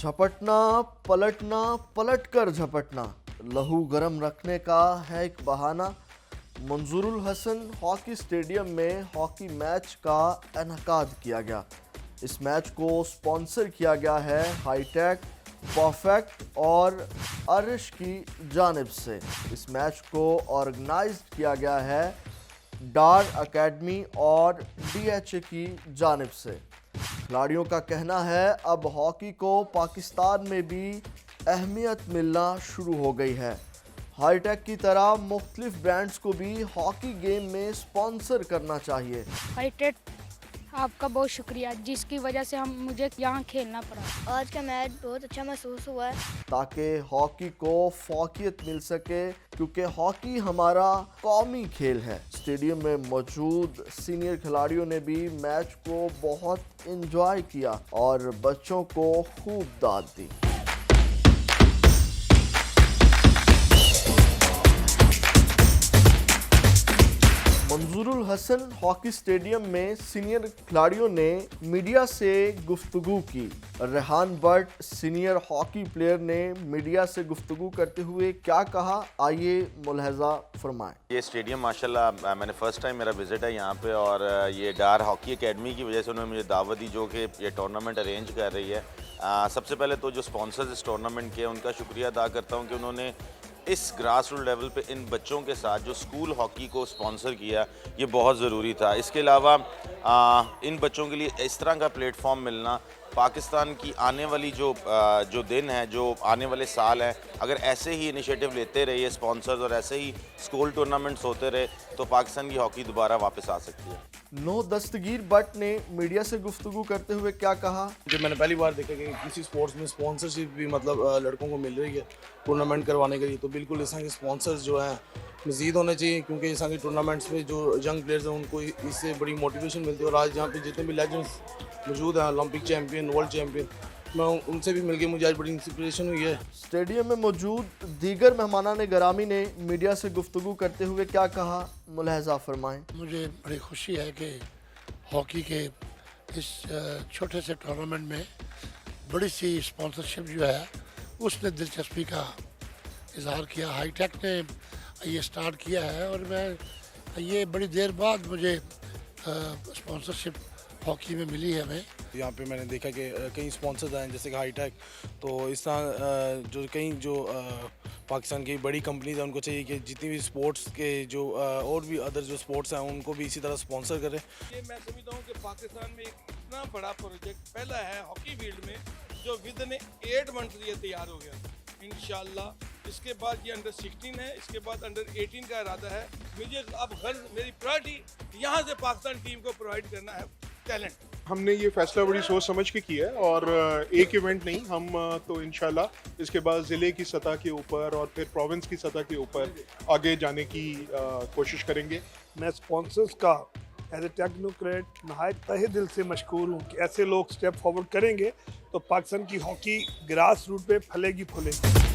झपटना, पलटना, पलटकर झपटना, लहू गर्म रखने का है एक बहाना। मंजूरुल हसन हॉकी स्टेडियम में हॉकी मैच का इनकाद किया गया। इस मैच को स्पॉन्सर किया गया है हाईटेक, परफेक्ट और अरिश की जानिब से। इस मैच को ऑर्गेनाइज किया गया है डार एकेडमी और डीएचए की जानिब से। खिलाड़ियों का कहना है अब हॉकी को पाकिस्तान में भी अहमियत मिलना शुरू हो गई है। हाईटेक की तरह मुख्तलिफ ब्रांड्स को भी हॉकी गेम में स्पॉन्सर करना चाहिए। हाईटेक आपका बहुत शुक्रिया, जिसकी वजह से मुझे यहाँ खेलना पड़ा। आज का मैच बहुत अच्छा महसूस हुआ है ताकि हॉकी को फौकियत मिल सके, क्योंकि हॉकी हमारा कौमी खेल है। स्टेडियम में मौजूद सीनियर खिलाड़ियों ने भी मैच को बहुत एंजॉय किया और बच्चों को खूब दाद दी। मंजूरुल हसन हॉकी स्टेडियम में सीनियर खिलाड़ियों ने मीडिया से गुफ्तगू की। Rehan but senior hockey player ने मीडिया से गुफ्तगू करते हुए क्या कहा, आइए मुलाहजा फरमाएं। ये स्टेडियम माशाल्लाह मैंने फ़र्स्ट टाइम मेरा विज़िट है यहाँ पे, और ये डार हॉकी एकेडमी की वजह से उन्होंने मुझे दावत दी जो कि ये टूर्नामेंट अरेंज कर रही है। सबसे पहले तो जो स्पॉन्सर्स इस टूर्नामेंट के, उनका शुक्रिया अदा करता हूँ कि उन्होंने इस ग्रास रूट लेवल पे इन बच्चों के साथ जो स्कूल हॉकी को स्पॉन्सर किया, ये बहुत ज़रूरी था। इसके अलावा इन बच्चों के लिए इस तरह का प्लेटफॉर्म मिलना, पाकिस्तान की आने वाली जो दिन है, जो आने वाले साल हैं, अगर ऐसे ही इनिशिएटिव लेते रहे स्पॉन्सर्स और ऐसे ही स्कूल टूर्नामेंट्स होते रहे तो पाकिस्तान की हॉकी दोबारा वापस आ सकती है। नो दस्तगीर बट ने मीडिया से गुफ्तगू करते हुए क्या कहा। जब मैंने पहली बार देखा कि किसी स्पोर्ट्स में स्पॉन्सरशिप भी मतलब लड़कों को मिल रही है टूर्नामेंट करवाने के लिए, तो बिल्कुल इस तरह के स्पॉन्सर्स जो हैं मज़ीद होने चाहिए, क्योंकि इस तरह के टूर्नामेंट्स में जो यंग प्लेयर्स हैं उनको इससे बड़ी मोटिवेशन मिलती है। और आज यहाँ पे जितने भी लेजेंड्स मौजूद हैं, ओलंपिक चैम्पियन, वर्ल्ड चैम्पियन, मैं उनसे भी मिलकर मुझे आज बड़ी इंस्पिरेशन हुई है। स्टेडियम में मौजूद दीगर मेहमानान गिरामी ने मीडिया से गुफ्तगू करते हुए क्या कहा, मुलाहजा फरमाएं। मुझे बड़ी खुशी है कि हॉकी के इस छोटे से टूर्नामेंट में बड़ी सी स्पॉन्सरशिप जो है उसने दिलचस्पी का इजहार किया। हाईटेक ने ये स्टार्ट किया है और मैं ये बड़ी देर बाद मुझे स्पॉन्सरशिप हॉकी में मिली है। हमें यहाँ पे मैंने देखा कि कई स्पॉन्सर्स आए जैसे कि हाईटेक, तो इस तरह जो पाकिस्तान की बड़ी कंपनीज हैं उनको चाहिए कि जितनी भी स्पोर्ट्स के जो और भी अदर जो स्पोर्ट्स हैं उनको भी इसी तरह स्पॉन्सर करें। ये मैं समझता हूँ कि पाकिस्तान में एक इतना बड़ा प्रोजेक्ट पहला है हॉकी फील्ड में जो विद इन 8 मंथ्स ये तैयार हो गया इंशाल्लाह। इसके बाद ये अंडर 16 है, इसके बाद अंडर 18 का इरादा है। मुझे अब मेरी प्रायोरिटी यहाँ से पाकिस्तान टीम को प्रोवाइड करना है टैलेंट। हमने ये फैसला बड़ी सोच समझ के किया है, और एक इवेंट नहीं, हम तो इंशाल्लाह इसके बाद ज़िले की सतह के ऊपर और फिर प्रोविंस की सतह के ऊपर आगे जाने की कोशिश करेंगे। मैं स्पॉन्सर्स का एज ए टेक्नोक्रेट नहायत तहे दिल से मशकूर हूँ कि ऐसे लोग स्टेप फॉरवर्ड करेंगे तो पाकिस्तान की हॉकी ग्रास रूट पे फलेगी फूलेगी।